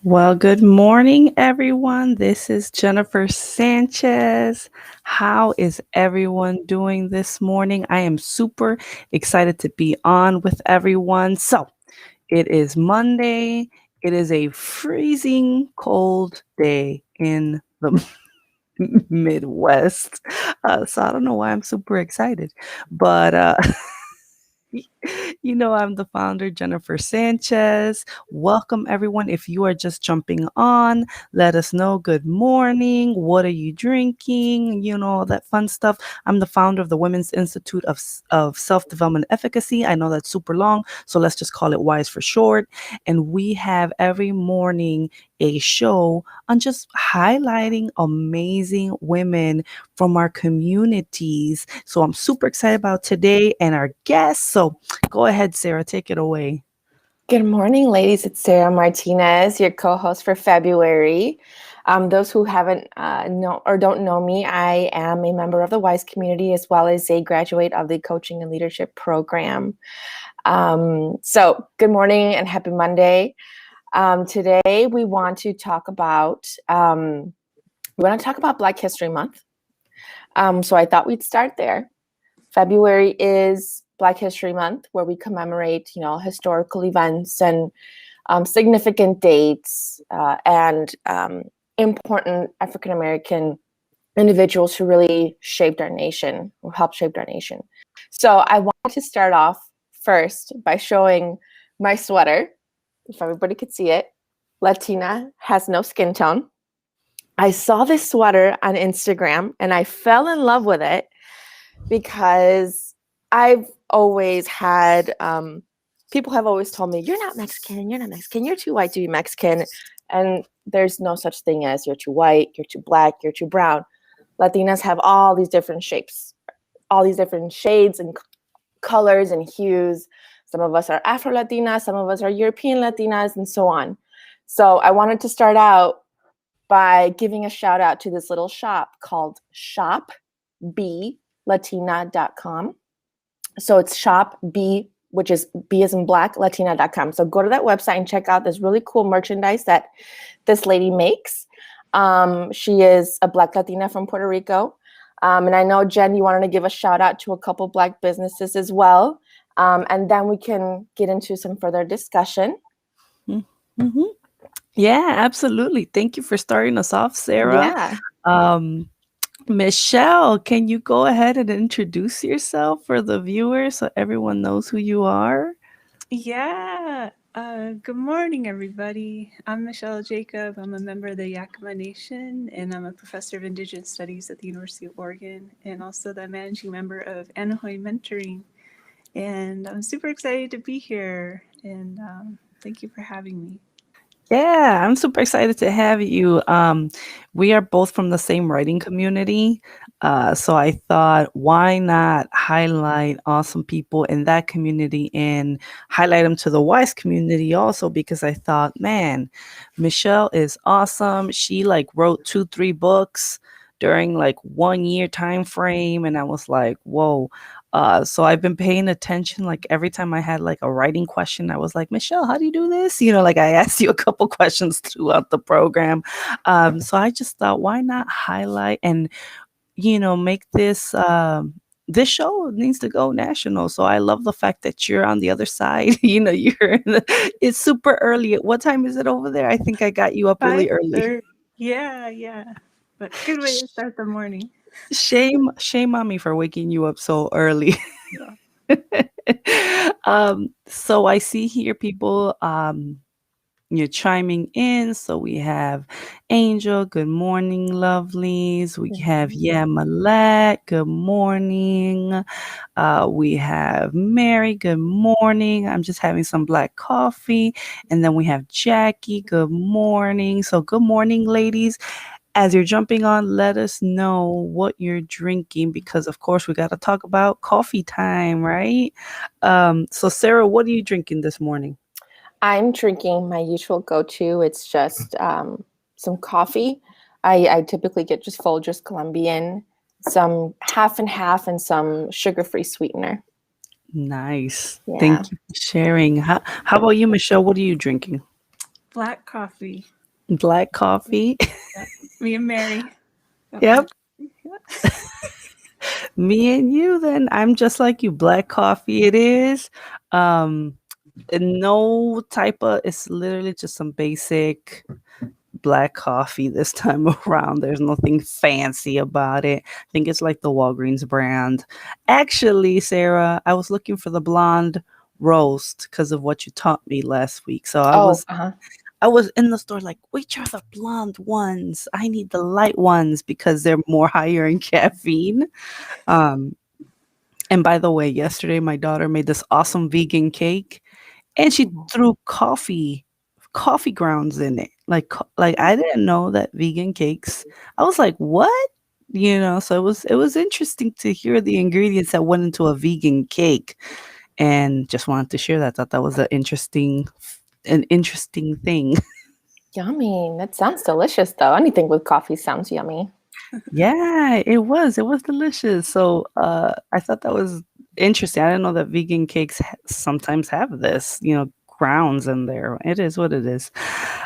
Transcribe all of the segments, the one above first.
Well, good morning, everyone. This is Jennifer Sanchez. How is everyone doing this morning? I am super excited to be on with everyone. So, it is Monday. It is a freezing cold day in the Midwest. So, I don't know why I'm super excited, but I'm the founder, Jennifer Sanchez. Welcome, everyone. If you are just jumping on, let us know. Good morning. What are you drinking? All that fun stuff. I'm the founder of the Women's Institute of Self-Development Efficacy. I know that's super long, so let's just call it WISE for short. And we have every morning a show on just highlighting amazing women from our communities. So I'm super excited about today and our guests. So go ahead, Sarah, take it away. Good morning, ladies. It's Sarah Martinez, your co-host for February. Those who haven't know or don't know me, I am a member of the WISE community as well as a graduate of the Coaching and Leadership program. So good morning and happy Monday. Today we want to talk about Black History Month. So I thought we'd start there. February is Black History Month, where we commemorate, historical events and significant dates and important African American individuals who really shaped our nation, who helped shape our nation. So I wanted to start off first by showing my sweater, if everybody could see it. Latina has no skin tone. I saw this sweater on Instagram and I fell in love with it because I've always had, people have always told me, you're not Mexican, you're too white to be Mexican. And there's no such thing as you're too white, you're too black, you're too brown. Latinas have all these different shapes, all these different shades and colors and hues. Some of us are Afro-Latinas, some of us are European Latinas, and so on. So I wanted to start out by giving a shout out to this little shop called shopblatina.com. So it's shop B, which is B as in black, latina.com. So go to that website and check out this really cool merchandise that this lady makes. She is a Black Latina from Puerto Rico. And I know, Jen, you wanted to give a shout out to a couple Black businesses as well. And then we can get into some further discussion. Mm-hmm. Yeah, absolutely. Thank you for starting us off, Sarah. Yeah. Michelle, can you go ahead and introduce yourself for the viewers so everyone knows who you are? Yeah. Good morning, everybody. I'm Michelle Jacob. I'm a member of the Yakima Nation, and I'm a professor of Indigenous Studies at the University of Oregon, and also the managing member of Anahoy Mentoring. And I'm super excited to be here, and thank you for having me. Yeah, I'm super excited to have you. We are both from the same writing community. So I thought, why not highlight awesome people in that community and highlight them to the WISE community also? Because I thought, man, Michelle is awesome. She wrote 2, 3 books during 1 year time frame. And I was like, whoa. So I've been paying attention. Every time I had a writing question, I was like, Michelle, how do you do this? I asked you a couple questions throughout the program. So I just thought, why not highlight and, make this show needs to go national. So I love the fact that you're on the other side. It's super early. What time is it over there? I think I got you up really early. 5:30. Yeah. But good way to start the morning. Shame on me for waking you up so early. So I see here people you're chiming in. So we have Angel, good morning, lovelies. We have Malette, good morning. We have Mary, good morning. I'm just having some black coffee. And then we have Jackie, good morning. So good morning, ladies. As you're jumping on, let us know what you're drinking because, of course, we got to talk about coffee time, right? So, Sarah, what are you drinking this morning? I'm drinking my usual go-to. It's just some coffee. I typically get just Folgers Colombian, some half and half, and some sugar-free sweetener. Nice. Yeah. Thank you for sharing. How about you, Michelle? What are you drinking? Black coffee. Black coffee. Me and Mary. Yep. Me and you then. I'm just like you. Black coffee it is. Um and no type of, it's literally just some basic black coffee this time around. There's nothing fancy about it. I think it's like the Walgreens brand. Actually, Sarah, I was looking for the blonde roast because of what you taught me last week. So Oh, uh-huh. I was in the store like, which are the blonde ones? I need the light ones because they're more higher in caffeine. Um, and by the way, yesterday my daughter made this awesome vegan cake and she threw coffee grounds in it. Like I didn't know that vegan cakes. I was like, "What?" So it was interesting to hear the ingredients that went into a vegan cake and just wanted to share that. Thought that was an interesting thing. Yummy. That sounds delicious, though. Anything with coffee sounds yummy. Yeah, it was. It was delicious. So, I thought that was interesting. I didn't know that vegan cakes sometimes have this, grounds in there. It is what it is.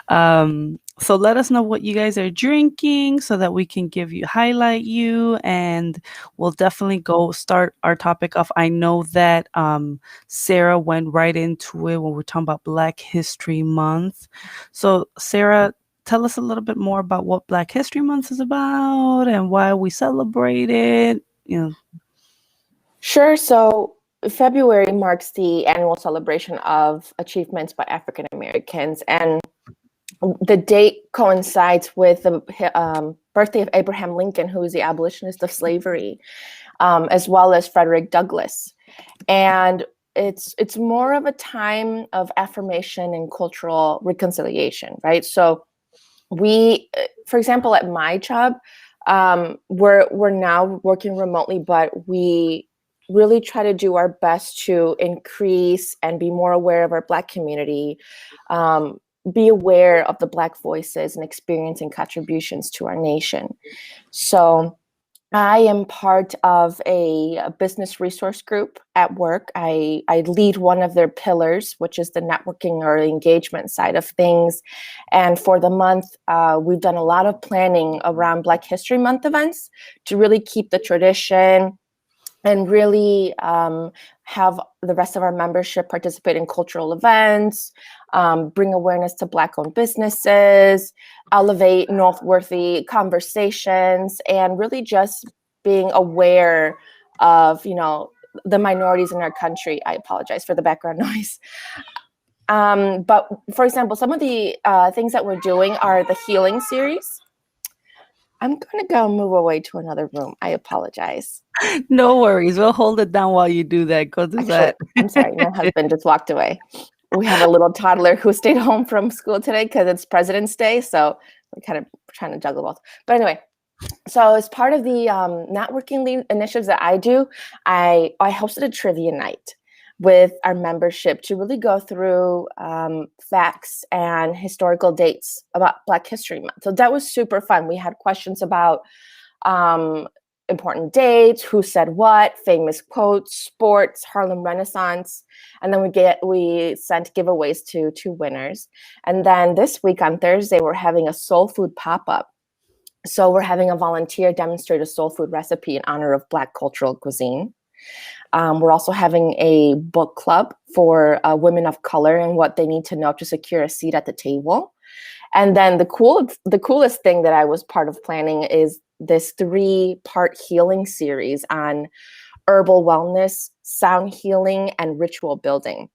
So let us know what you guys are drinking so that we can highlight you, and we'll definitely go start our topic off. I know that Sarah went right into it when we're talking about Black History Month. So, Sarah, tell us a little bit more about what Black History Month is about and why we celebrate it. Sure. So February marks the annual celebration of achievements by African Americans, and the date coincides with the birthday of Abraham Lincoln, who is the abolitionist of slavery, as well as Frederick Douglass. And it's more of a time of affirmation and cultural reconciliation, right? So we, for example, at my job, we're now working remotely, but we really try to do our best to increase and be more aware of our Black community, be aware of the Black voices and experience and contributions to our nation. So I am part of a business resource group at work. I lead one of their pillars, which is the networking or engagement side of things. And for the month, we've done a lot of planning around Black History Month events to really keep the tradition and really have the rest of our membership participate in cultural events, bring awareness to Black-owned businesses, elevate noteworthy conversations, and really just being aware of, the minorities in our country. I apologize for the background noise. But for example, some of the things that we're doing are the healing series. I'm going to go move away to another room. I apologize. No worries. We'll hold it down while you do that. Go do Actually, that. I'm sorry. My husband just walked away. We have a little toddler who stayed home from school today because it's President's Day. So we're kind of trying to juggle both. But anyway, so as part of the networking initiatives that I do, I hosted a trivia night with our membership to really go through facts and historical dates about Black History Month. So that was super fun. We had questions about important dates, who said what, famous quotes, sports, Harlem Renaissance, and then we sent giveaways to two winners. And then this week on Thursday, we're having a soul food pop-up. So we're having a volunteer demonstrate a soul food recipe in honor of Black cultural cuisine. We're also having a book club for women of color and what they need to know to secure a seat at the table. And then the coolest thing that I was part of planning is this 3-part healing series on herbal wellness, sound healing, and ritual building.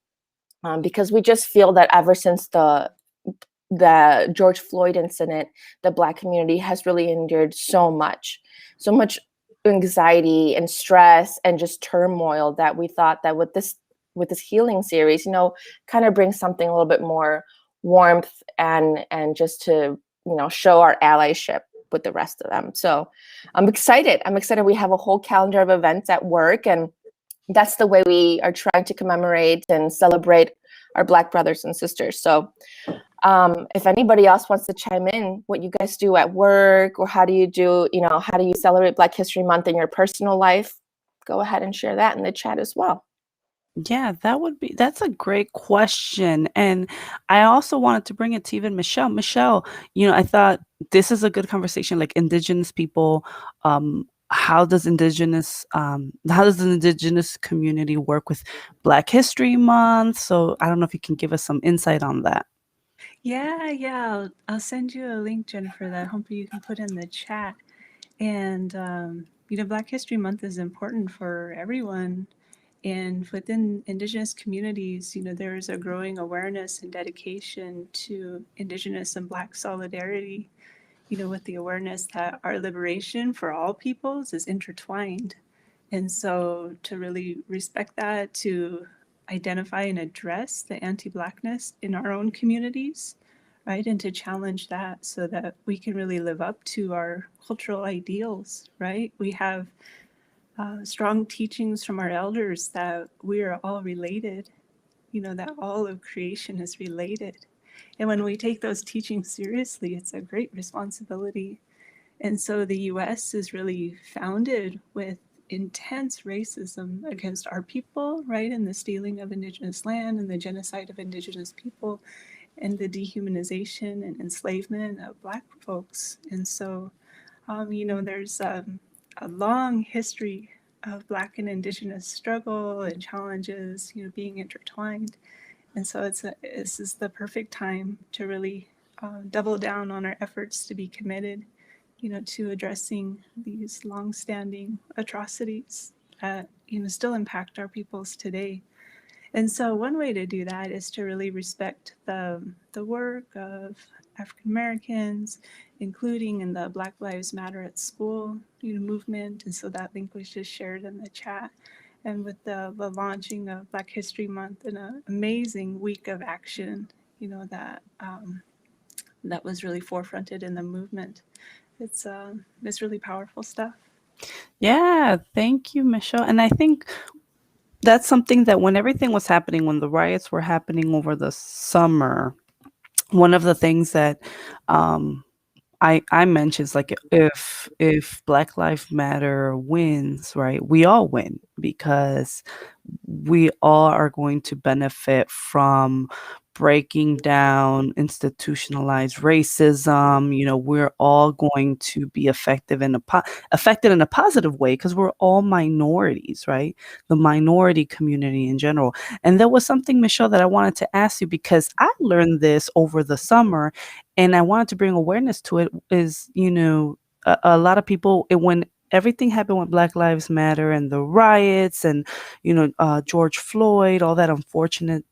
Because we just feel that ever since the George Floyd incident, the Black community has really endured so much anxiety and stress and just turmoil, that we thought that with this healing series, kind of bring something a little bit more warmth and just to, show our allyship with the rest of them. So I'm excited. We have a whole calendar of events at work, and that's the way we are trying to commemorate and celebrate our Black brothers and sisters. So if anybody else wants to chime in, what you guys do at work, or how do you celebrate Black History Month in your personal life, go ahead and share that in the chat as well. Yeah, that's a great question. And I also wanted to bring it to even Michelle. Michelle, I thought this is a good conversation, like indigenous people. How does the indigenous community work with Black History Month? So I don't know if you can give us some insight on that. Yeah. I'll send you a link, Jennifer, that hopefully you can put in the chat. And, Black History Month is important for everyone. And within Indigenous communities, there's a growing awareness and dedication to Indigenous and Black solidarity, with the awareness that our liberation for all peoples is intertwined. And so to really respect that, to identify and address the anti Blackness in our own communities, right? And to challenge that so that we can really live up to our cultural ideals, right? We have strong teachings from our elders that we are all related, that all of creation is related. And when we take those teachings seriously, it's a great responsibility. And so the US is really founded with intense racism against our people, right? And the stealing of Indigenous land and the genocide of Indigenous people and the dehumanization and enslavement of Black folks. And so, there's a long history of Black and Indigenous struggle and challenges, being intertwined. And so this is the perfect time to really double down on our efforts to be committed, to addressing these longstanding atrocities that, still impact our peoples today. And so one way to do that is to really respect the work of African Americans, including in the Black Lives Matter at School movement. And so that link was just shared in the chat. And with the launching of Black History Month and an amazing week of action, that was really forefronted in the movement. It's really powerful stuff. Yeah, thank you, Michelle. And I think that's something that when everything was happening, when the riots were happening over the summer, one of the things that um, I mentioned is like if Black Lives Matter wins, right, we all win because we all are going to benefit from breaking down institutionalized racism. We're all going to be affected in a positive way because we're all minorities, right? The minority community in general. And there was something, Michelle, that I wanted to ask you because I learned this over the summer and I wanted to bring awareness to it is, a lot of people, when everything happened with Black Lives Matter and the riots and, George Floyd, all that unfortunate,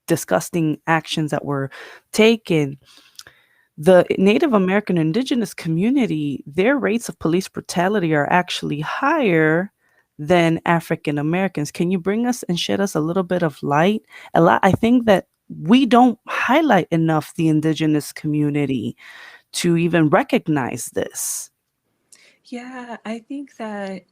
disgusting actions that were taken, the Native American indigenous community, their rates of police brutality are actually higher than African Americans. Can you bring us and shed us a little bit of light? I think that we don't highlight enough the indigenous community to even recognize this. Yeah, I think that,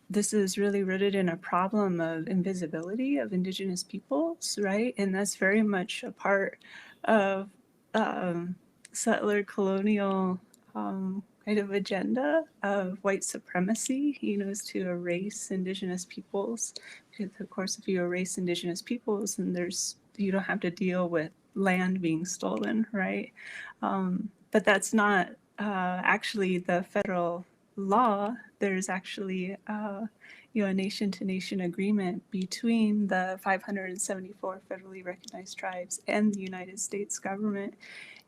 this is really rooted in a problem of invisibility of Indigenous peoples, right? And that's very much a part of um, settler colonial kind of agenda of white supremacy, is to erase Indigenous peoples. Because, of course, if you erase Indigenous peoples, then you don't have to deal with land being stolen, right? But that's not actually the federal law. There's actually a nation-to-nation agreement between the 574 federally recognized tribes and the United States government.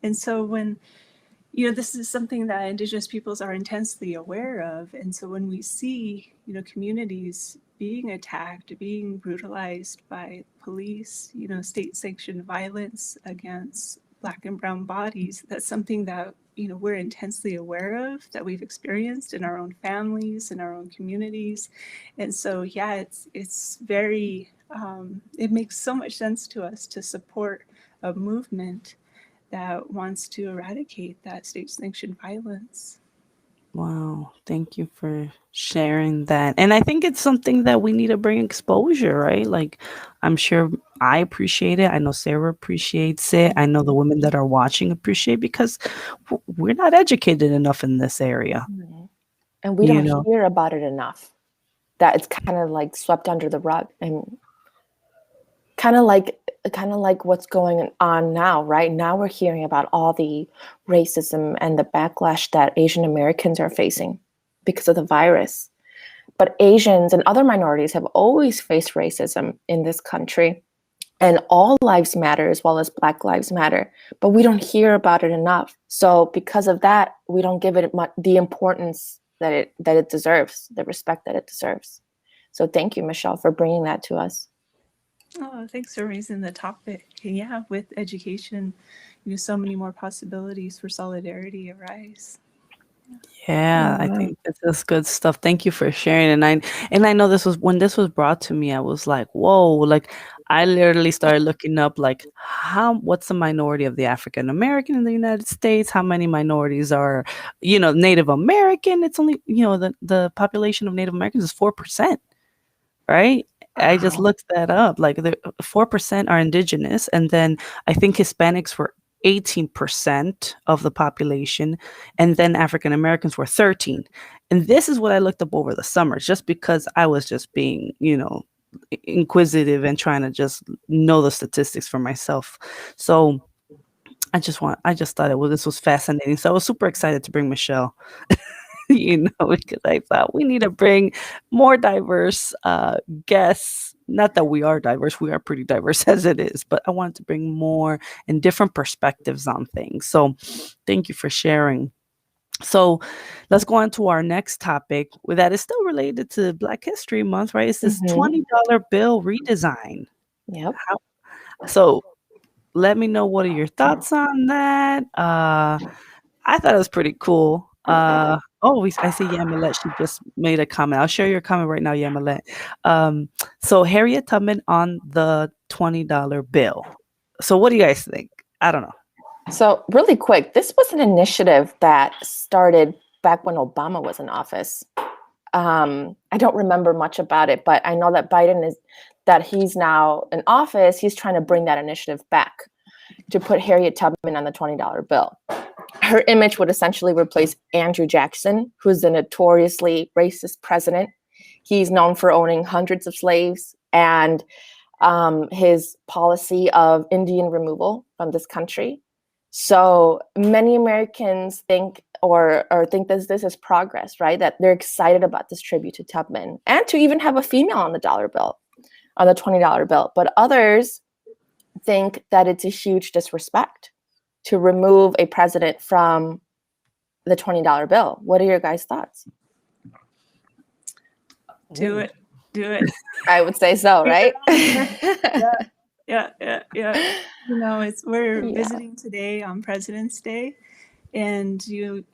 And so when this is something that Indigenous peoples are intensely aware of. And so when we see, communities being attacked, being brutalized by police, state-sanctioned violence against Black and brown bodies, that's something that, we're intensely aware of, that we've experienced in our own families, in our own communities. And so, yeah, it's very, it makes so much sense to us to support a movement that wants to eradicate that state-sanctioned violence. Wow, thank you for sharing that. And I think it's something that we need to bring exposure, right? Like, I'm sure I appreciate it. I know Sarah appreciates it. I know the women that are watching appreciate because we're not educated enough in this area, And we you don't know? hear about it enough. that it's kind of like swept under the rug, and kind of like what's going on now. Right now we're hearing about all the racism and the backlash that Asian Americans are facing because of the virus. But Asians and other minorities have always faced racism in this country, and all lives matter as well as Black lives matter, but we don't hear about it enough. So because of that, we don't give it the importance that it deserves, the respect that it deserves. So thank you, Michelle, for bringing that to us. Oh, thanks for raising the topic. Yeah, with education, so many more possibilities for solidarity arise. Yeah, I think this is good stuff. Thank you for sharing. And I know this was when this was brought to me, I was like, whoa, like I literally started looking up like what's the minority of the African American in the United States? How many minorities are, Native American? It's only, the population of Native Americans is 4%, right? I just looked that up. Like the 4% are indigenous, and then I think Hispanics were 18% of the population, and then African Americans were 13. And this is what I looked up over the summer, just because I was just being, inquisitive and trying to just know the statistics for myself. So I just thought this was fascinating. So I was super excited to bring Michelle. Because I thought we need to bring more diverse guests. Not that we are diverse, we are pretty diverse as it is, but I wanted to bring more and different perspectives on things. So thank you for sharing. So let's go on to our next topic that is still related to Black History Month, right? It's this $20 bill redesign. Yep. So let me know, what are your thoughts on that? I thought it was pretty cool. I see Yamilet. She just made a comment. I'll share your comment right now, Yamilet. So Harriet Tubman on the $20 bill. So what do you guys think? I don't know. So really quick, this was an initiative that started back when Obama was in office. I don't remember much about it, but I know that he's now in office. He's trying to bring that initiative back to put Harriet Tubman on the $20 bill. Her image would essentially replace Andrew Jackson, who's a notoriously racist president. He's known for owning hundreds of slaves and his policy of Indian removal from this country. So many Americans think think that this is progress, right? That they're excited about this tribute to Tubman and to even have a female on the $20 bill. But others think that it's a huge disrespect to remove a president from the $20 bill. What are your guys' thoughts? Do it. I would say so, right? Yeah. We're visiting today on President's Day, and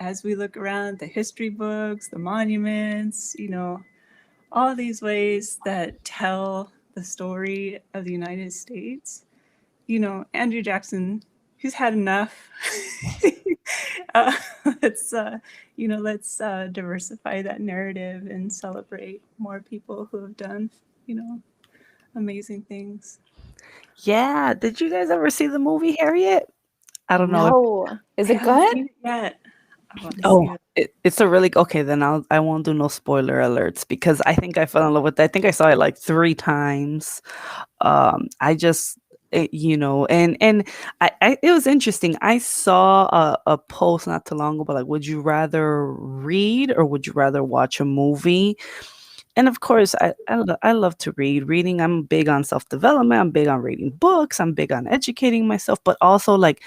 as we look around the history books, the monuments, all these ways that tell the story of the United States. Andrew Jackson, he's had enough. Let's diversify that narrative and celebrate more people who have done, amazing things. Yeah. Did you guys ever see the movie Harriet? I don't know. No. Is it good? Yet. It's a really okay. Then I won't do no spoiler alerts, because I think I fell in love with it. I think I saw it like 3 times. I just and it was interesting. I saw a post not too long ago, like, would you rather read or would you rather watch a movie? And of course, I love to read. Reading, I'm big on self-development. I'm big on reading books. I'm big on educating myself, but also like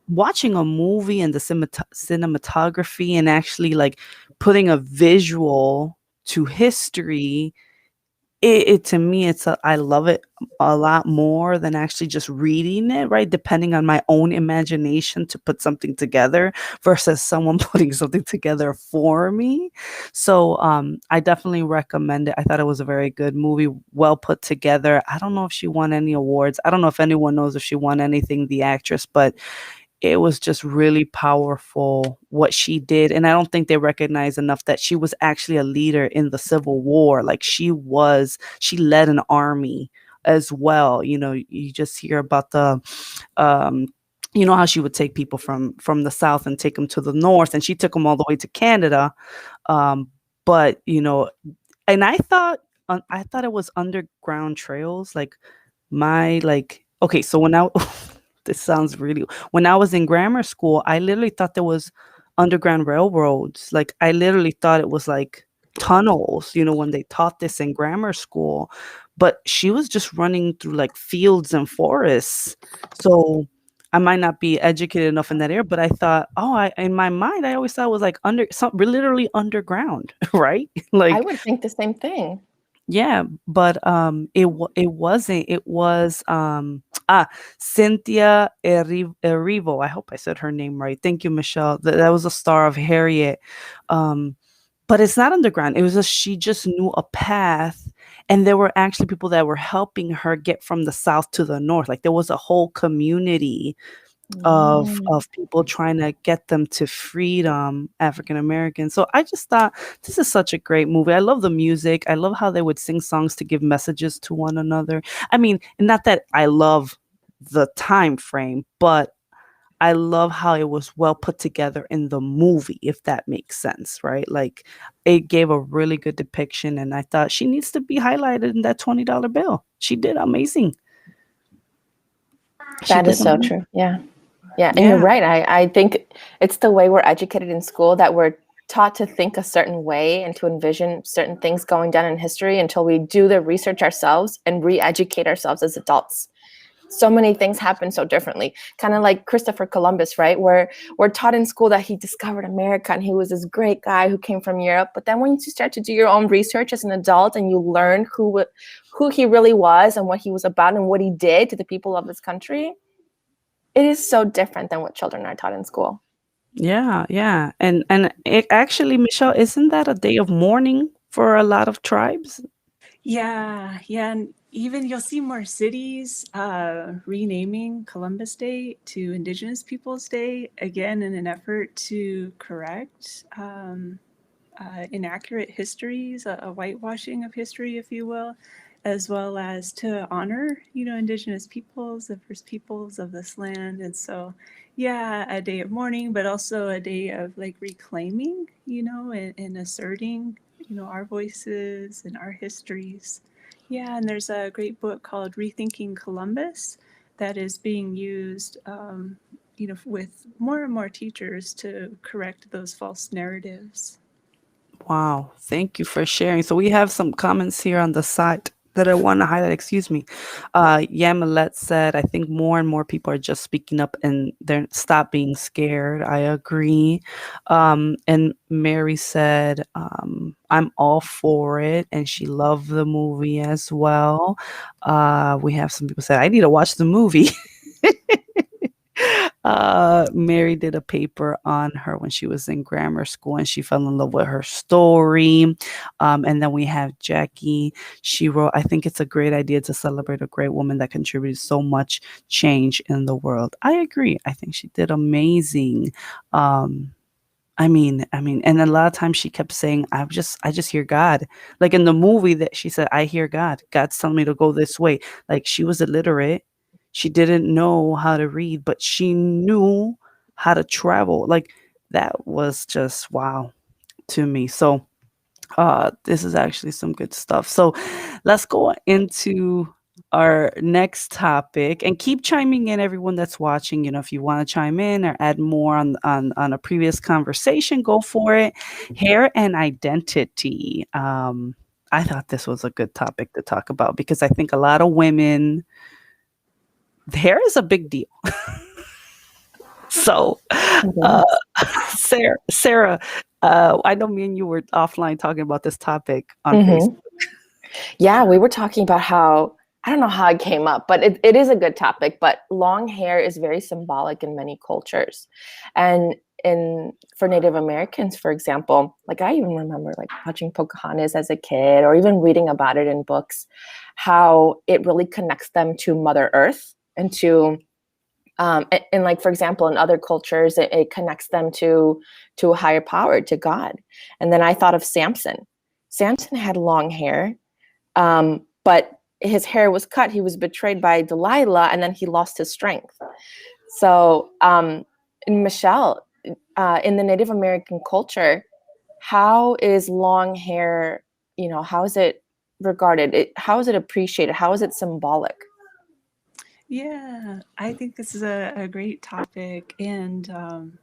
watching a movie and the cinematography and actually like putting a visual to history. It to me, I love it a lot more than actually just reading it, right? Depending on my own imagination to put something together versus someone putting something together for me. So I definitely recommend it. I thought it was a very good movie, well put together. I don't know if she won any awards. I don't know if anyone knows if she won anything, the actress, but it was just really powerful what she did. And I don't think they recognize enough that she was actually a leader in the Civil War. Like she led an army as well. You just hear about the, how she would take people from the South and take them to the North, and she took them all the way to Canada. But, and I thought it was underground trails. Like okay, so when I this sounds really when I was in grammar school, I literally thought there was underground railroads. Like I literally thought it was like tunnels, when they taught this in grammar school. But she was just running through like fields and forests. So I might not be educated enough in that area, but I thought, in my mind, I always thought it was like literally underground, right? I Like, would think the same thing. yeah, but it wasn't. It was Cynthia Erivo. I hope I said her name right. Thank you, Michelle. That was a star of Harriet. Um, but it's not underground. It was just she just knew a path, and there were actually people that were helping her get from the south to the north. Like there was a whole community of people trying to get them to freedom, African Americans. So I just thought this is such a great movie. I love the music. I love how they would sing songs to give messages to one another. I mean, not that I love the time frame, but I love how it was well put together in the movie, if that makes sense, right? Like it gave a really good depiction, and I thought she needs to be highlighted in that $20 bill. She did amazing. She That did is so amazing. true. Yeah. Yeah. And you're Yeah. right. I think it's the way we're educated in school that we're taught to think a certain way and to envision certain things going down in history until we do the research ourselves and re-educate ourselves as adults. So many things happen so differently, kind of like Christopher Columbus, right? Where we're taught in school that he discovered America and he was this great guy who came from Europe. But then when you start to do your own research as an adult and you learn who he really was and what he was about and what he did to the people of his country, it is so different than what children are taught in school. Yeah, yeah. And it actually, Michelle, isn't that a day of mourning for a lot of tribes? Yeah, yeah, and even you'll see more cities renaming Columbus Day to Indigenous Peoples Day, again in an effort to correct inaccurate histories, a whitewashing of history, if you will, as well as to honor, Indigenous peoples, the first peoples of this land. And so, yeah, a day of mourning, but also a day of like reclaiming, and asserting, our voices and our histories. Yeah, and there's a great book called Rethinking Columbus that is being used, with more and more teachers to correct those false narratives. Wow, thank you for sharing. So we have some comments here on the site that I want to highlight. Excuse me. Yamilet said, I think more and more people are just speaking up and they're stop being scared. I agree. And Mary said, I'm all for it. And she loved the movie as well. We have some people said, I need to watch the movie. Mary did a paper on her when she was in grammar school and she fell in love with her story. And then we have Jackie. She wrote, I think it's a great idea to celebrate a great woman that contributed so much change in the world. I agree. I think she did amazing. And a lot of times she kept saying, I just hear God. Like in the movie that she said, I hear God. God's telling me to go this way. Like she was illiterate. She didn't know how to read, but she knew how to travel. Like that was just wow to me. So this is actually some good stuff. So let's go into our next topic and keep chiming in, everyone that's watching. If you want to chime in or add more on a previous conversation, go for it. Hair and identity. I thought this was a good topic to talk about because I think a lot of women, hair is a big deal. So, uh, Sarah, I know me and you were offline talking about this topic on Facebook. Yeah, we were talking about how, I don't know how it came up, but it is a good topic, but long hair is very symbolic in many cultures. And for Native Americans, for example, like I even remember like watching Pocahontas as a kid or even reading about it in books, how it really connects them to Mother Earth and to and like for example in other cultures it connects them to a higher power, to God. And then I thought of Samson had long hair, but his hair was cut. He was betrayed by Delilah, and then he lost his strength. So, Michelle, in the Native American culture, how is long hair how is it regarded? How is it appreciated? How is it symbolic? Yeah, I think this is a great topic. And,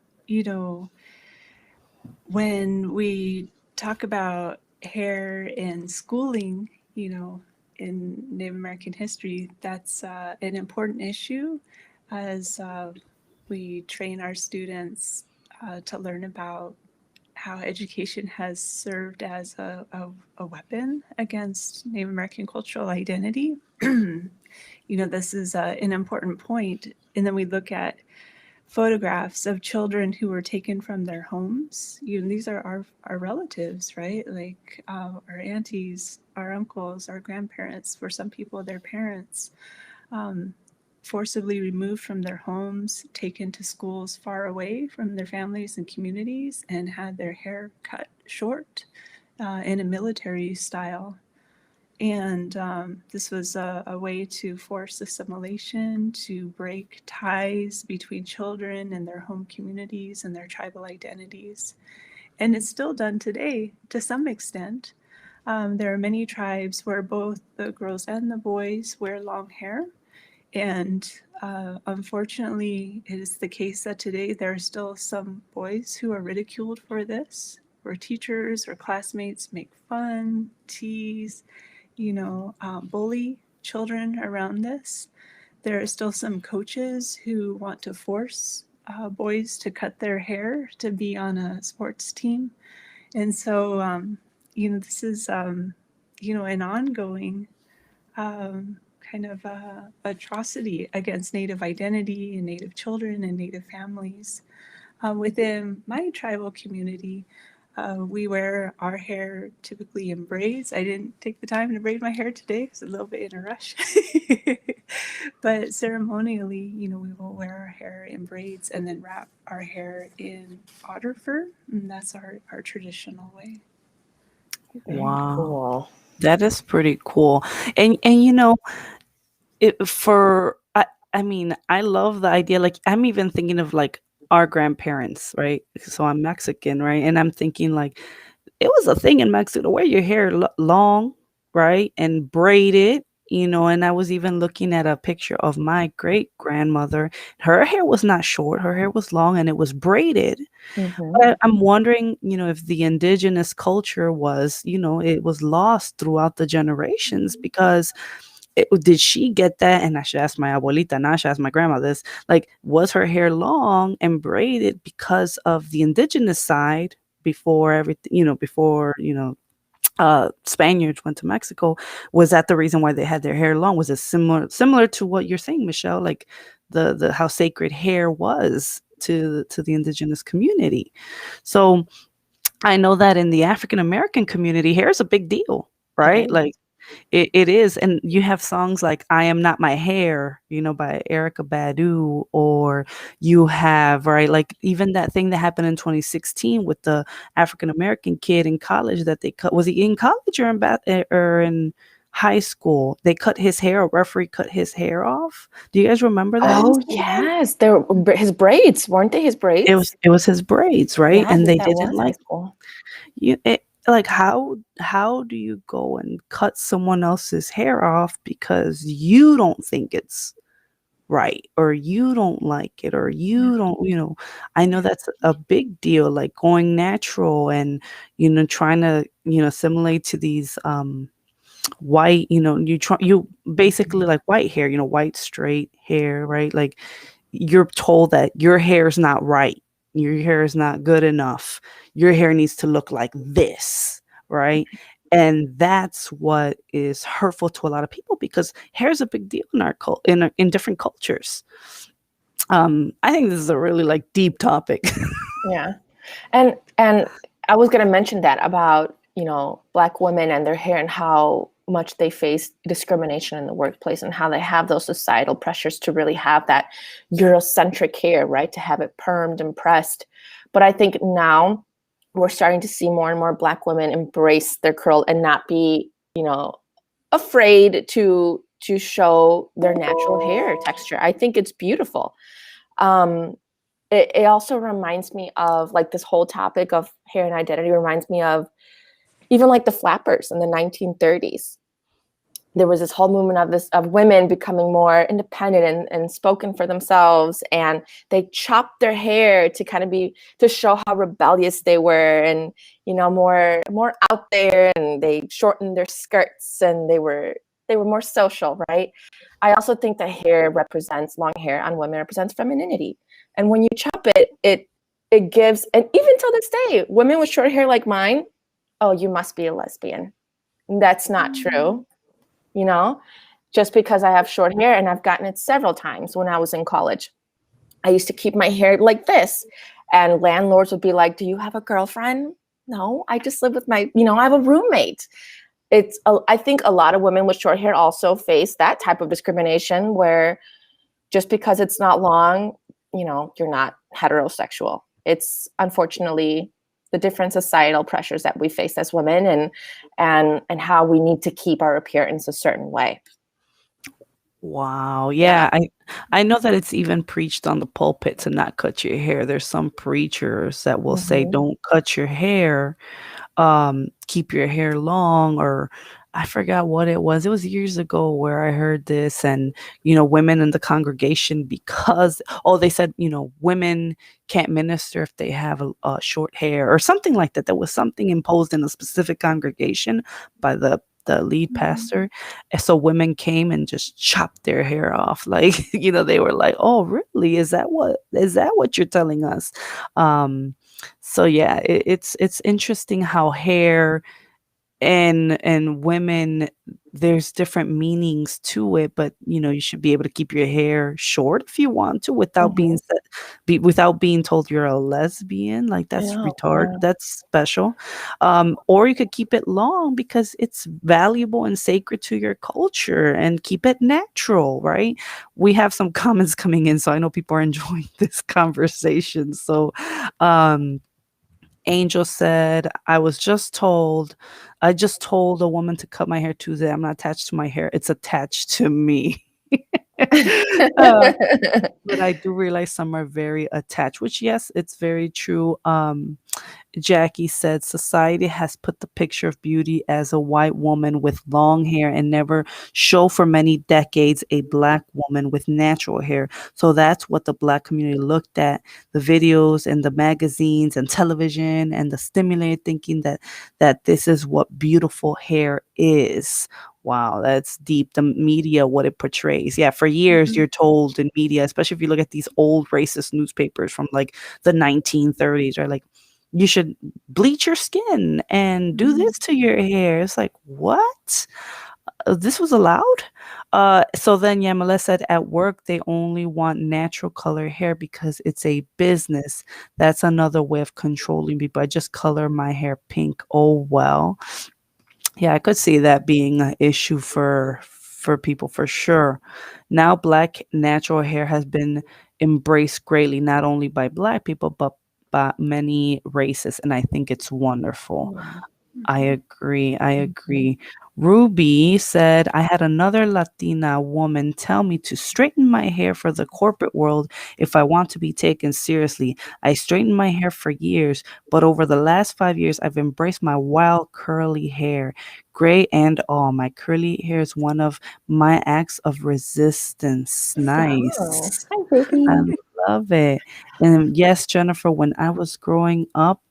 when we talk about hair and schooling, in Native American history, that's an important issue as we train our students to learn about how education has served as a weapon against Native American cultural identity. This is an important point. And then we look at photographs of children who were taken from their homes. These are our relatives, right? Like our aunties, our uncles, our grandparents, for some people, their parents, um, forcibly removed from their homes, taken to schools far away from their families and communities, and had their hair cut short in a military style. And this was a way to force assimilation, to break ties between children and their home communities and their tribal identities. And it's still done today to some extent. There are many tribes where both the girls and the boys wear long hair. And unfortunately, it is the case that today there are still some boys who are ridiculed for this, where teachers or classmates make fun, tease, bully children around this. There are still some coaches who want to force boys to cut their hair to be on a sports team. And so, this is, an ongoing kind of atrocity against Native identity and Native children and Native families. Within my tribal community, we wear our hair typically in braids. I didn't take the time to braid my hair today because I'm a little bit in a rush. But ceremonially, we will wear our hair in braids and then wrap our hair in otter fur. And that's our traditional way. Wow. Cool. That is pretty cool. And I mean, I love the idea. Like, I'm even thinking of like our grandparents, right? So I'm Mexican, right? And I'm thinking like it was a thing in Mexico to wear your hair long, right? And braided, and I was even looking at a picture of my great grandmother. Her hair was not short, her hair was long and it was braided. Mm-hmm. But I'm wondering, if the indigenous culture was, it was lost throughout the generations because did she get that? And I should ask my abuelita, now I should ask my grandma this. Like, was her hair long and braided because of the indigenous side before everything, Spaniards went to Mexico? Was that the reason why they had their hair long? Was it similar to what you're saying, Michelle? Like the how sacred hair was to the indigenous community. So I know that in the African American community, hair is a big deal, right? Like it is. And you have songs like I Am Not My Hair, by Erica Badu, or you have, right, like even that thing that happened in 2016 with the African American kid in college that they cut. Was he in college or in high school? They cut his hair, a referee cut his hair off. Do you guys remember that Oh, incident? yes. They were his braids, weren't they? His braids? It was his braids, right? Yeah, I And think they that didn't was high like school. like how do you go and cut someone else's hair off because you don't think it's right, or you don't like it, or you don't, I know that's a big deal, like going natural and trying to assimilate to these white, you basically like white hair, white straight hair, right? Like you're told that your hair is not right, your hair is not good enough, your hair needs to look like this, right? And that's what is hurtful to a lot of people because hair is a big deal in our in different cultures. I think this is a really like deep topic. Yeah. And I was going to mention that about, Black women and their hair and how much they face discrimination in the workplace and how they have those societal pressures to really have that Eurocentric hair, right? To have it permed and pressed. But I think now we're starting to see more and more Black women embrace their curl and not be, afraid to show their natural hair texture. I think it's beautiful. It also reminds me of like this whole topic of hair and identity reminds me of even like the flappers in the 1930s. There was this whole movement of women becoming more independent and spoken for themselves, and they chopped their hair to kind of to show how rebellious they were, and more out there, and they shortened their skirts, and they were more social, right? I also think that long hair on women represents femininity, and when you chop it gives, and even till this day, women with short hair like mine, oh, you must be a lesbian. That's not true. Just because I have short hair, and I've gotten it several times when I was in college. I used to keep my hair like this, and landlords would be like, "Do you have a girlfriend?" No, I just live with I have a roommate. I think a lot of women with short hair also face that type of discrimination, where just because it's not long, you're not heterosexual. It's unfortunately the different societal pressures that we face as women, and how we need to keep our appearance a certain way. Wow. Yeah, I know that it's even preached on the pulpit to not cut your hair. There's some preachers that will say, don't cut your hair, keep your hair long, or I forgot what it was. It was years ago where I heard this, and women in the congregation, because they said women can't minister if they have a short hair or something like that. There was something imposed in a specific congregation by the lead pastor, and so women came and just chopped their hair off. Like they were like, "Oh, really? Is that what you're telling us?" So yeah, it's interesting how hair and women, there's different meanings to it, but you should be able to keep your hair short if you want to, without without being told you're a lesbian. Like, that's retarded. That's special. Or you could keep it long because it's valuable and sacred to your culture, and keep it natural, right? We have some comments coming in, so I know people are enjoying this conversation. So Angel said, I just told a woman to cut my hair Tuesday. I'm not attached to my hair. It's attached to me. But I do realize some are very attached, which, yes, it's very true. Jackie said, society has put the picture of beauty as a white woman with long hair and never show for many decades a black woman with natural hair. So that's what the black community looked at, the videos and the magazines and television, and the stimulated thinking that this is what beautiful hair is. Wow, that's deep. The media, what it portrays. Yeah, for years you're told in media, especially if you look at these old racist newspapers from like the 1930s, right? Like, you should bleach your skin and do this to your hair. It's like, what? This was allowed? So then Yamala said, at work, they only want natural color hair because it's a business. That's another way of controlling people. I just color my hair pink. Oh, well. Yeah, I could see that being an issue for people, for sure. Now, black natural hair has been embraced greatly, not only by black people, but by many races, and I think it's wonderful. I agree. I agree. Ruby said, I had another Latina woman tell me to straighten my hair for the corporate world if I want to be taken seriously. I straightened my hair for years, but over the last 5 years, I've embraced my wild curly hair, gray and all. My curly hair is one of my acts of resistance. Nice. Hi, Ruby. I love it. And yes, Jennifer, when I was growing up,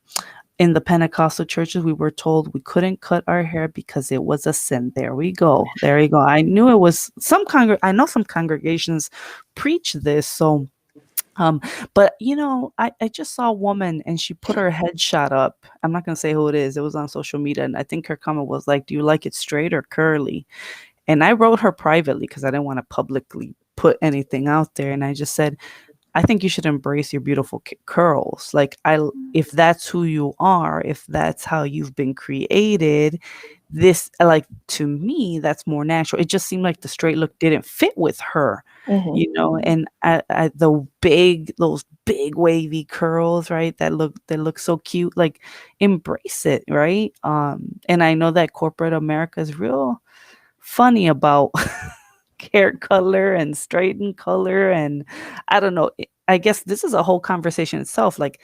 in the Pentecostal churches, we were told we couldn't cut our hair because it was a sin. There we go. There you go. I knew it was I know some congregations preach this. So, but I just saw a woman and she put her headshot up. I'm not going to say who it is. It was on social media. And I think her comment was like, do you like it straight or curly? And I wrote her privately because I didn't want to publicly put anything out there. And I just said, I think you should embrace your beautiful curls. Like, if that's who you are, if that's how you've been created, this, like, to me, that's more natural. It just seemed like the straight look didn't fit with her, and those big wavy curls, right? That look so cute. Like, embrace it, right? And I know that corporate America is real funny about hair color and straighten color, and I don't know. I guess this is a whole conversation itself, like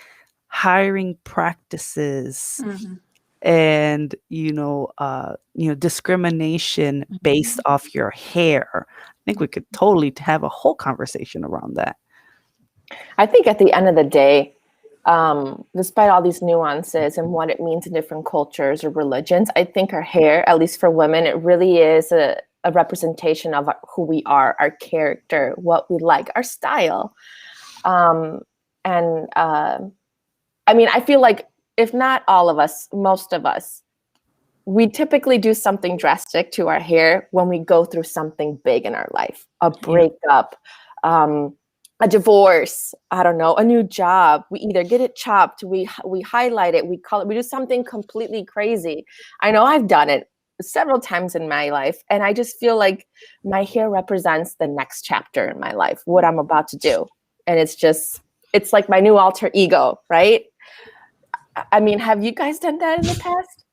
hiring practices. and discrimination based off your hair. I think we could totally have a whole conversation around that. I think at the end of the day, despite all these nuances and what it means in different cultures or religions, I think our hair, at least for women, it really is a representation of who we are, our character, what we like, our style. I mean, I feel like if not all of us, most of us, we typically do something drastic to our hair when we go through something big in our life, a breakup, a divorce, I don't know, a new job. We either get it chopped, we highlight it, we color, we do something completely crazy. I know I've done it several times in my life, and I just feel like my hair represents the next chapter in my life, what I'm about to do. And it's like my new alter ego, right? I mean, have you guys done that in the past?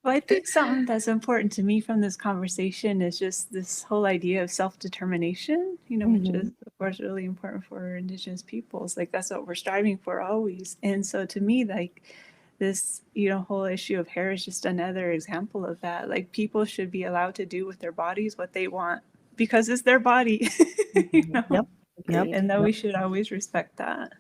Well, I think something that's important to me from this conversation is just this whole idea of self-determination, which is, of course, really important for Indigenous peoples. Like, that's what we're striving for always. And so to me, like, this, whole issue of hair is just another example of that. Like, people should be allowed to do with their bodies what they want because it's their body, Yep. And that we should always respect that.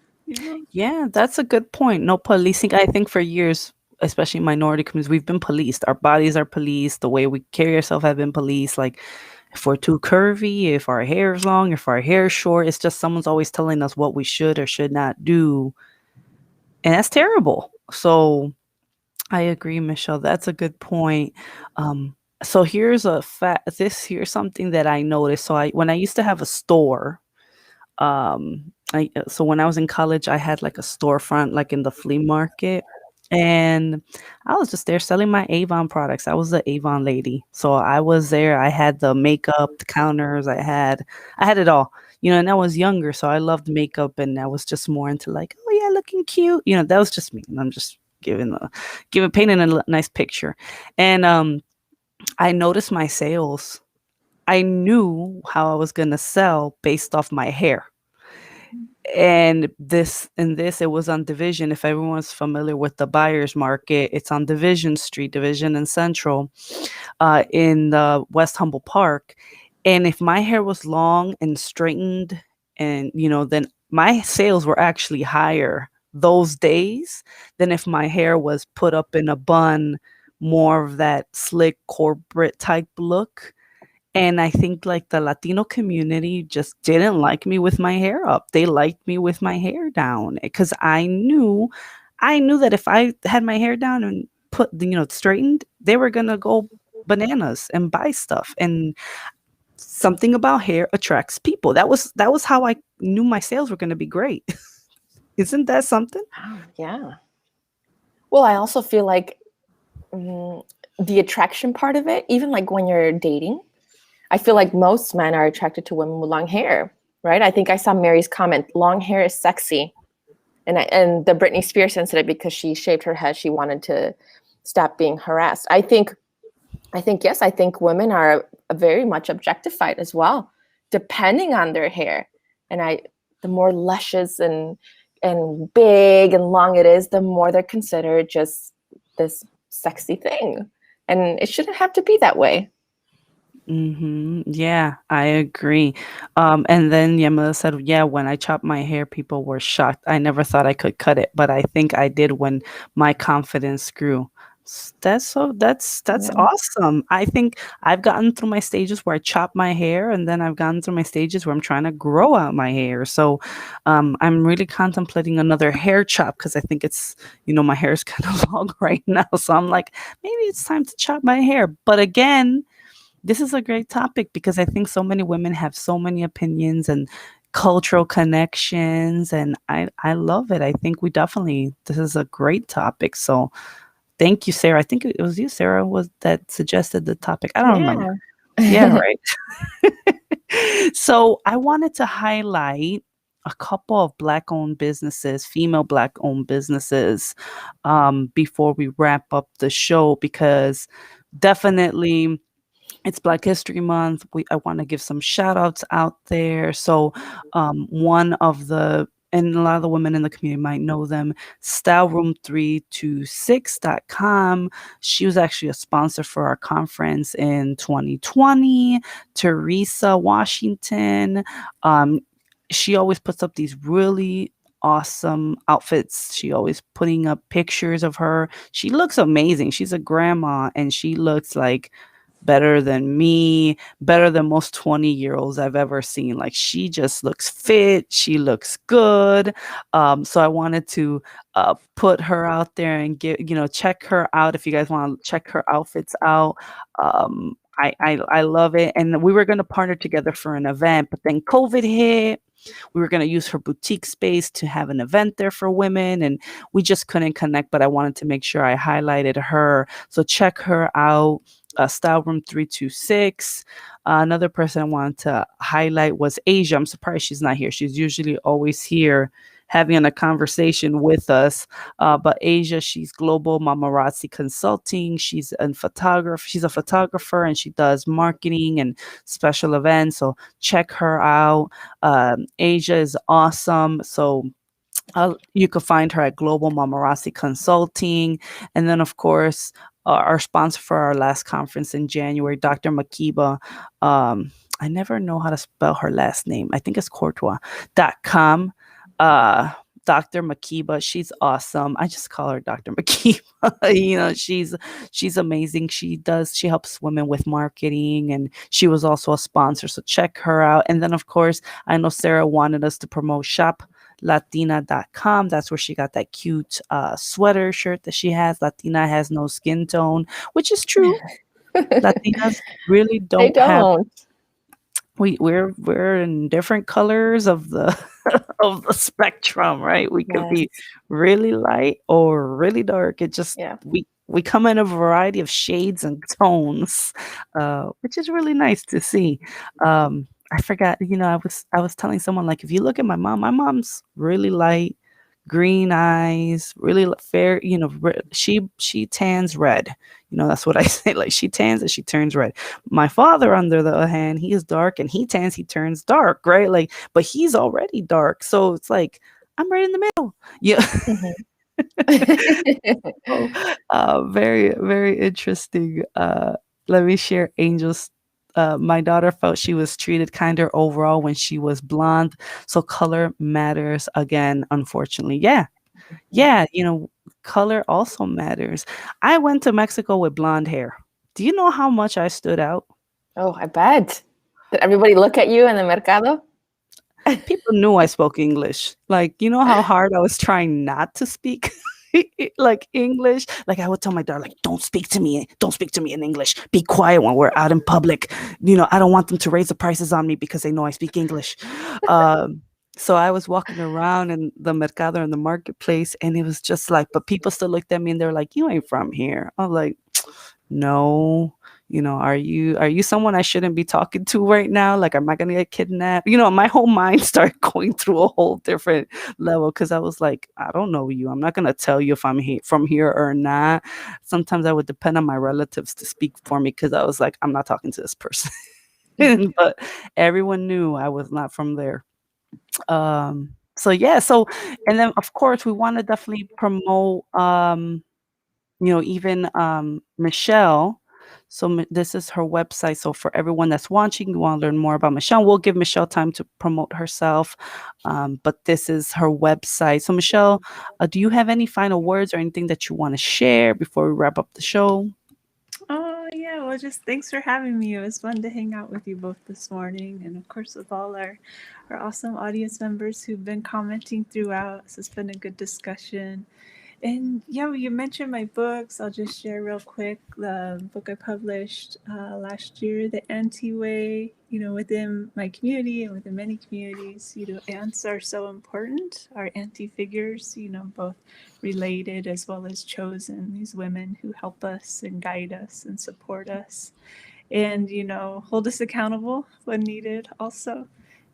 Yeah, that's a good point. No policing. I think for years, especially minority communities, we've been policed. Our bodies are policed. The way we carry ourselves have been policed. Like, if we're too curvy, if our hair is long, if our hair is short, it's just someone's always telling us what we should or should not do. And that's terrible. So I agree, Michelle. That's a good point. So here's a fact. Here's something that I noticed. So when I used to have a store, so when I was in college, I had like a storefront, like in the flea market, and I was just there selling my Avon products. I was the Avon lady, so I was there. I had the makeup, the counters. I had it all, and I was younger, so I loved makeup, and I was just more into like, oh yeah, looking cute, that was just me, and I'm just painting a nice picture, and I noticed my sales. I knew how I was gonna sell based off my hair. And it was on Division. If everyone's familiar with the buyer's market, it's on Division Street, Division and Central, in the West Humboldt Park. And if my hair was long and straightened, and then my sales were actually higher those days than if my hair was put up in a bun, more of that slick corporate type look. And I think like the Latino community just didn't like me with my hair up. They liked me with my hair down because I knew that if I had my hair down and put, straightened, they were going to go bananas and buy stuff. And something about hair attracts people. That was how I knew my sales were going to be great. Isn't that something? Oh, yeah. Well, I also feel like the attraction part of it, even like when you're dating, I feel like most men are attracted to women with long hair, right? I think I saw Mary's comment, long hair is sexy. And the Britney Spears incident, because she shaved her head, she wanted to stop being harassed. I think yes, I think women are very much objectified as well, depending on their hair. And the more luscious and big and long it is, the more they're considered just this sexy thing. And it shouldn't have to be that way. Yeah, I agree. And then Yamila said, yeah, when I chopped my hair, people were shocked. I never thought I could cut it, but I think I did when my confidence grew. That's Yeah. awesome. I think I've gotten through my stages where I chop my hair, and then I've gotten through my stages where I'm trying to grow out my hair. So I'm really contemplating another hair chop because I think it's, my hair is kind of long right now. So I'm like, maybe it's time to chop my hair. But again, this is a great topic because I think so many women have so many opinions and cultural connections, and I love it. I think this is a great topic. So thank you, Sarah. I think it was you, Sarah, was that suggested the topic. I don't remember. Yeah, right. So I wanted to highlight a couple of Black-owned businesses, female Black-owned businesses, before we wrap up the show, because definitely it's Black History Month. I want to give some shout outs out there. So one of the and a lot of the women in the community might know them, styleroom326.com. She was actually a sponsor for our conference in 2020. Teresa Washington. Um, she always puts up these really awesome outfits. She always putting up pictures of her. She looks amazing. She's a grandma and she looks like better than me, better than most 20-year-olds I've ever seen. Like she just looks fit, she looks good. So I wanted to put her out there and check her out if you guys want to check her outfits out. I love it. And we were going to partner together for an event, but then COVID hit. We were going to use her boutique space to have an event there for women, and we just couldn't connect. But I wanted to make sure I highlighted her. So check her out. Style Room 326. Another person I wanted to highlight was Asia. I'm surprised she's not here. She's usually always here having a conversation with us. But Asia, she's Global Mamarazzi Consulting. She's a photographer. She's a photographer and she does marketing and special events. So check her out. Asia is awesome. So you could find her at Global Mamarazzi Consulting. And then, of course, our sponsor for our last conference in January, Dr. Makiba. I never know how to spell her last name. I think it's Courtois.com. Dr. Makiba, she's awesome. I just call her Dr. Makiba. She's amazing. She helps women with marketing, and she was also a sponsor. So check her out. And then, of course, I know Sarah wanted us to promote shoplatina.com. That's where she got that cute sweater shirt that she has. Latina has no skin tone, which is true. Latinas really They don't have. don't. We're in different colors of the of the spectrum, right? We could be Yes. really light or really dark. It just Yeah. we come in a variety of shades and tones, which is really nice to see. I forgot, I was telling someone, like, if you look at my mom's really light, green eyes, really fair, she tans red. That's what I say. Like, she tans and she turns red. My father, on the other hand, he is dark and he tans, he turns dark, right? Like, but he's already dark. So it's like, I'm right in the middle. Yeah. So, very, very interesting. Let me share Angel's. My daughter felt she was treated kinder overall when she was blonde. So color matters again, unfortunately. Yeah. Yeah. Color also matters. I went to Mexico with blonde hair. Do you know how much I stood out? Oh, I bet. Did everybody look at you in the mercado? People knew I spoke English. Like, you know how hard I was trying not to speak like English? Like, I would tell my daughter, like, don't speak to me in English. Be quiet when we're out in public. I don't want them to raise the prices on me because they know I speak English. So I was walking around in the mercado, in the marketplace, and it was just like, but people still looked at me and they're like, you ain't from here. I'm like, no. Are you someone I shouldn't be talking to right now? Like, am I gonna get kidnapped? My whole mind started going through a whole different level because I was like, I don't know you. I'm not gonna tell you if I'm from here or not. Sometimes I would depend on my relatives to speak for me because I was like, I'm not talking to this person. But everyone knew I was not from there. So yeah, and then of course we want to definitely promote even Michelle. So this is her website. So for everyone that's watching, you want to learn more about Michelle, we'll give Michelle time to promote herself. But this is her website. So Michelle, do you have any final words or anything that you want to share before we wrap up the show? Oh, yeah. Well, just thanks for having me. It was fun to hang out with you both this morning. And of course, with all our awesome audience members who've been commenting throughout. So it's been a good discussion. And yeah, well, you mentioned my books. I'll just share real quick the book I published last year, The Anti-Way. Within my community and within many communities, ants are so important. Our anti figures, both related as well as chosen. These women who help us and guide us and support us, and hold us accountable when needed, also.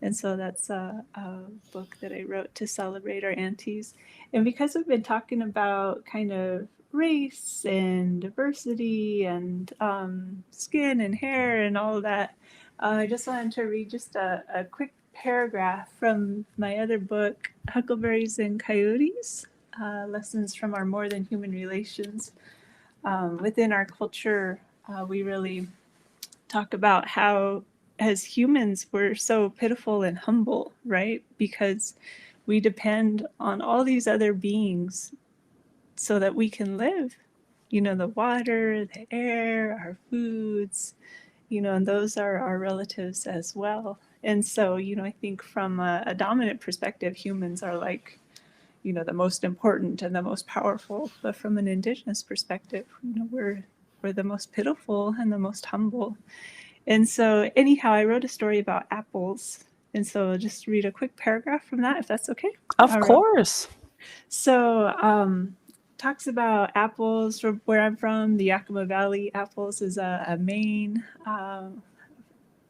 And so that's a book that I wrote to celebrate our aunties. And because we've been talking about kind of race and diversity and skin and hair and all of that, I just wanted to read just a quick paragraph from my other book, Huckleberries and Coyotes, lessons from our more than human relations. Within our culture, we really talk about how, as humans, we're so pitiful and humble, right? Because we depend on all these other beings so that we can live. The water, the air, our foods, and those are our relatives as well. And so, I think from a dominant perspective, humans are like, the most important and the most powerful. But from an indigenous perspective, we're the most pitiful and the most humble. And so, anyhow, I wrote a story about apples. And so, I'll just read a quick paragraph from that, if that's okay. Of course. So, talks about apples from where I'm from. The Yakima Valley apples is a main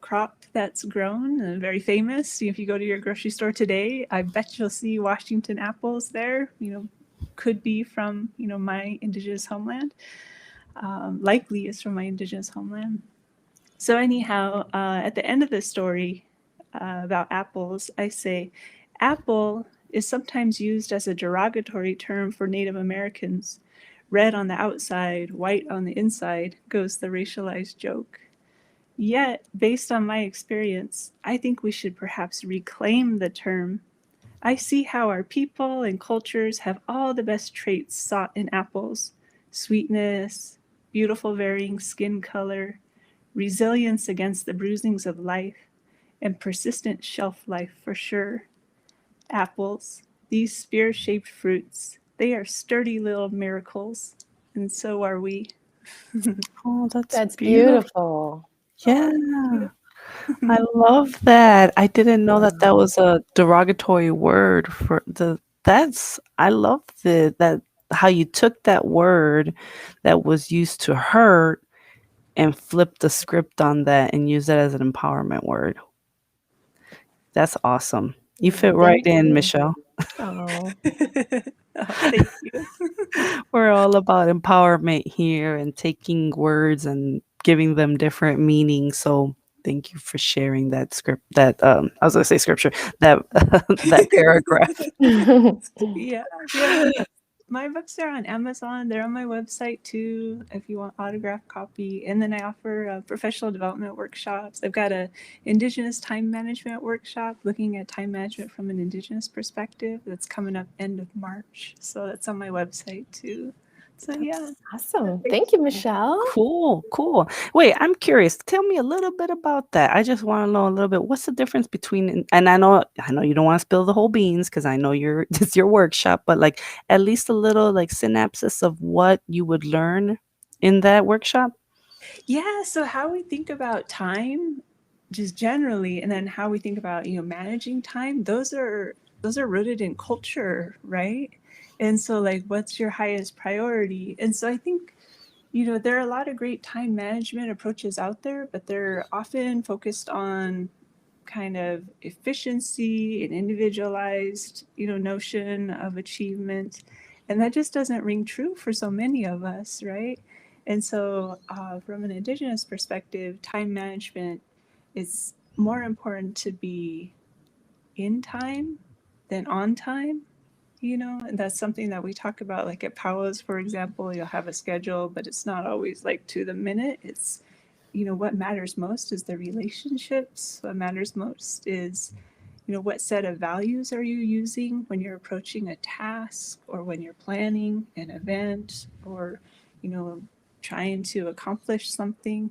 crop that's grown and very famous. If you go to your grocery store today, I bet you'll see Washington apples there. Could be from my indigenous homeland. Likely is from my indigenous homeland. So anyhow, at the end of the story about apples, I say, apple is sometimes used as a derogatory term for Native Americans. Red on the outside, white on the inside, goes the racialized joke. Yet, based on my experience, I think we should perhaps reclaim the term. I see how our people and cultures have all the best traits sought in apples: sweetness, beautiful varying skin color, resilience against the bruisings of life, and persistent shelf life for sure. Apples, these spear shaped fruits, they are sturdy little miracles, and so are we. Oh, That's beautiful. beautiful. Yeah. Oh, I love that. I didn't know that that Wow. was a derogatory word for I love that how you took that word that was used to hurt and flipped the script on that and used that as an empowerment word. That's awesome. You fit right Thank in, you. Michelle. Oh, oh, thank you. We're all about empowerment here and taking words and giving them different meanings. So thank you for sharing that script that I was gonna say scripture, that that paragraph. Yeah, yeah. My books are on Amazon. They're on my website too, if you want autographed copy. And then I offer professional development workshops. I've got a Indigenous time management workshop looking at time management from an Indigenous perspective that's coming up end of March. So that's on my website too. So yeah. awesome. Thank you, Michelle. Cool, cool. Wait, I'm curious. Tell me a little bit about that. I just want to know a little bit. What's the difference between, and I know you don't want to spill the whole beans because I know it's your workshop, but like at least a little like synopsis of what you would learn in that workshop. Yeah, so how we think about time just generally, and then how we think about, managing time, those are rooted in culture, right? And so like what's your highest priority? And so I think, there are a lot of great time management approaches out there, but they're often focused on kind of efficiency and individualized, notion of achievement. And that just doesn't ring true for so many of us, right? And so, from an Indigenous perspective, time management is more important to be in time than on time, and that's something that we talk about. Like at powwows, for example, you'll have a schedule, but it's not always like to the minute. It's, what matters most is the relationships. What matters most is, what set of values are you using when you're approaching a task or when you're planning an event or, you know, trying to accomplish something.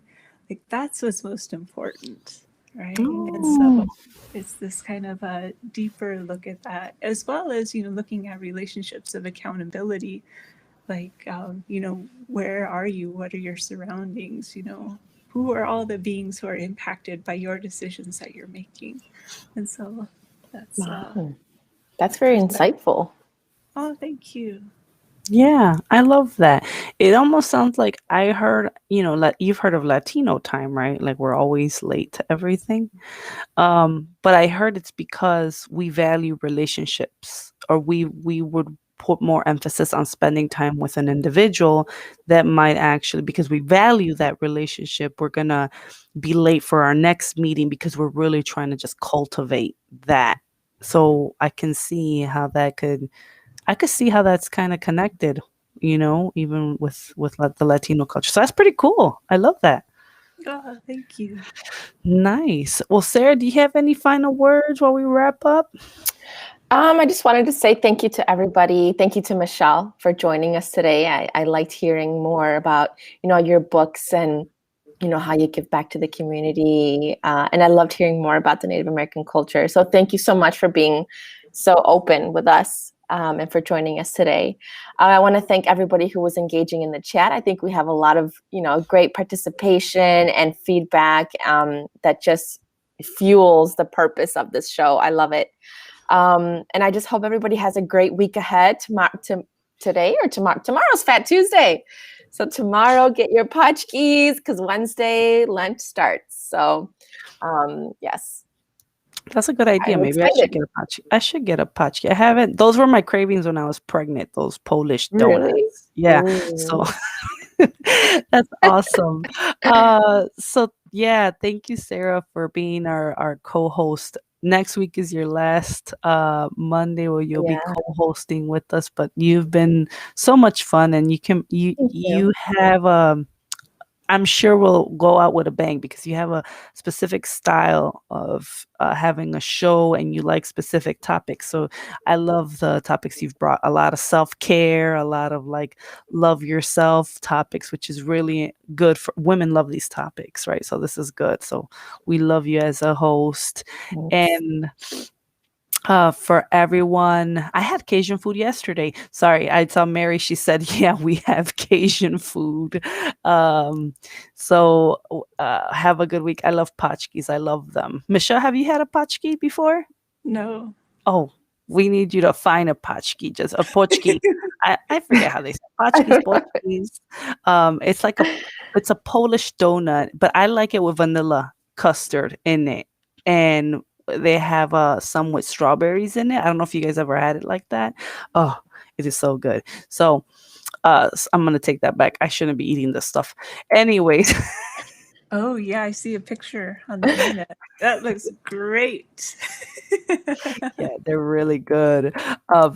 Like that's what's most important, right? And Oh, so it's this kind of a deeper look at that, as well as, looking at relationships of accountability. Like, where are you? What are your surroundings? Who are all the beings who are impacted by your decisions that you're making? And so that's Wow. That's very perspective. insightful. Oh, thank you. yeah, I love that. It almost sounds like I heard, you've heard of Latino time, right? Like we're always late to everything. But I heard it's because we value relationships, or we would put more emphasis on spending time with an individual that might actually, because we value that relationship, we're gonna be late for our next meeting because we're really trying to just cultivate that. So I can see how I could see how that's kind of connected, even with the Latino culture. So that's pretty cool. I love that. Oh, thank you. Nice. Well, Sarah, do you have any final words while we wrap up? I just wanted to say thank you to everybody. Thank you to Michelle for joining us today. I liked hearing more about, your books and, how you give back to the community. And I loved hearing more about the Native American culture. So thank you so much for being so open with us and for joining us today. I want to thank everybody who was engaging in the chat. I think we have a lot of, great participation and feedback that just fuels the purpose of this show. I love it. And I just hope everybody has a great week ahead. Today or tomorrow? Tomorrow's Fat Tuesday. So tomorrow, get your potchkis because Wednesday lunch starts. So, yes. That's a good idea. I'm Maybe I should excited. get a potchki. I should get a potchki. I haven't. Those were my cravings when I was pregnant. Those Polish Really? donuts. Yeah. Ooh. So that's awesome. So yeah, thank you, Sarah, for being our co-host. Next week is your last Monday where you'll be Yeah. co-hosting with us, but you've been so much fun, and Thank you. you have I'm sure we'll go out with a bang because you have a specific style of having a show and you like specific topics. So I love the topics you've brought. A lot of self-care, a lot of like love yourself topics, which is really good for women. Love these topics, right? So this is good. So we love you as a host. Thanks. And for everyone, I had Cajun food yesterday. Sorry, I saw Mary. She said, "Yeah, we have Cajun food." So have a good week. I love potchkis. I love them. Michelle, have you had a potchki before? No. Oh, we need you to find a potchki, just a potchki. I forget how they say potchkis, potchkis. It's a Polish donut, but I like it with vanilla custard in it, and they have some with strawberries in it. I don't know if you guys ever had it like that. Oh, it is so good. So, I'm gonna take that back. I shouldn't be eating this stuff. Anyways. Oh, yeah, I see a picture on the internet. That looks great. Yeah, they're really good.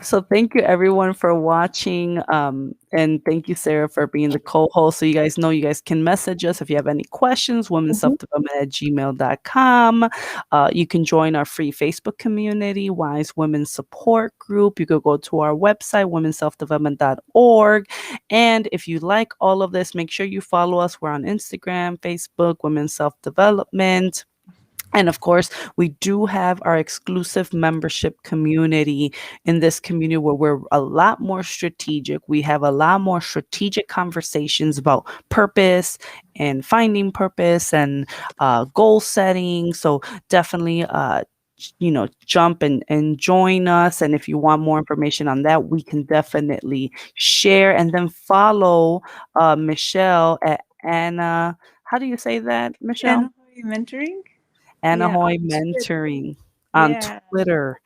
So thank you everyone for watching. And thank you, Sarah, for being the co-host. So you guys know you guys can message us if you have any questions, womenselfdevelopment@gmail.com. You can join our free Facebook community, Wise Women Support Group. You could go to our website, womenselfdevelopment.org. And if you like all of this, make sure you follow us. We're on Instagram, Facebook, Women Self Development. And of course, we do have our exclusive membership community. In this community where we're a lot more strategic. We have a lot more strategic conversations about purpose and finding purpose and goal setting. So definitely, jump and join us. And if you want more information on that, we can definitely share. And then follow Michelle at Anna. How do you say that, Michelle? And mentoring? Yeah, Anahoy on Twitter. Mentoring on Yeah. Twitter.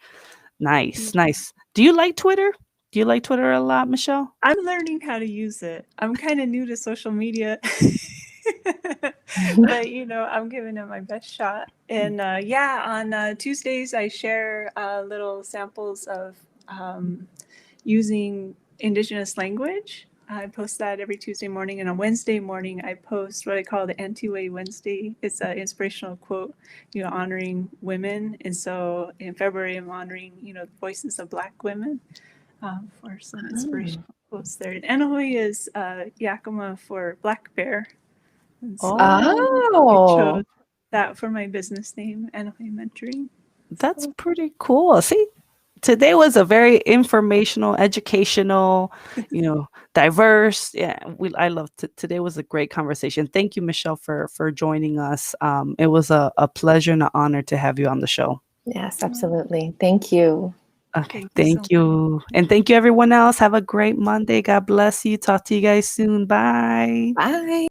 Yeah. Nice, nice. Do you like Twitter? Do you like Twitter a lot, Michelle? I'm learning how to use it. I'm kind of new to social media. But I'm giving it my best shot. And yeah, on Tuesdays I share little samples of using Indigenous language. I post that every Tuesday morning, and on Wednesday morning I post what I call the Anti-Way Wednesday. It's an inspirational quote, honoring women. And so in February I'm honoring, the voices of Black women for some inspirational quotes there. And Anahoy is Yakima for black bear. And so I Oh. chose that for my business name, Anahoy Mentoring. That's pretty cool. See, today was a very informational, educational, diverse. Yeah, I love today was a great conversation. Thank you, Michelle, for joining us. It was a pleasure and an honor to have you on the show. Yes, absolutely. Thank you. Okay, Thank thank you. And thank you everyone else. Have a great Monday. God bless you. Talk to you guys soon. Bye. Bye.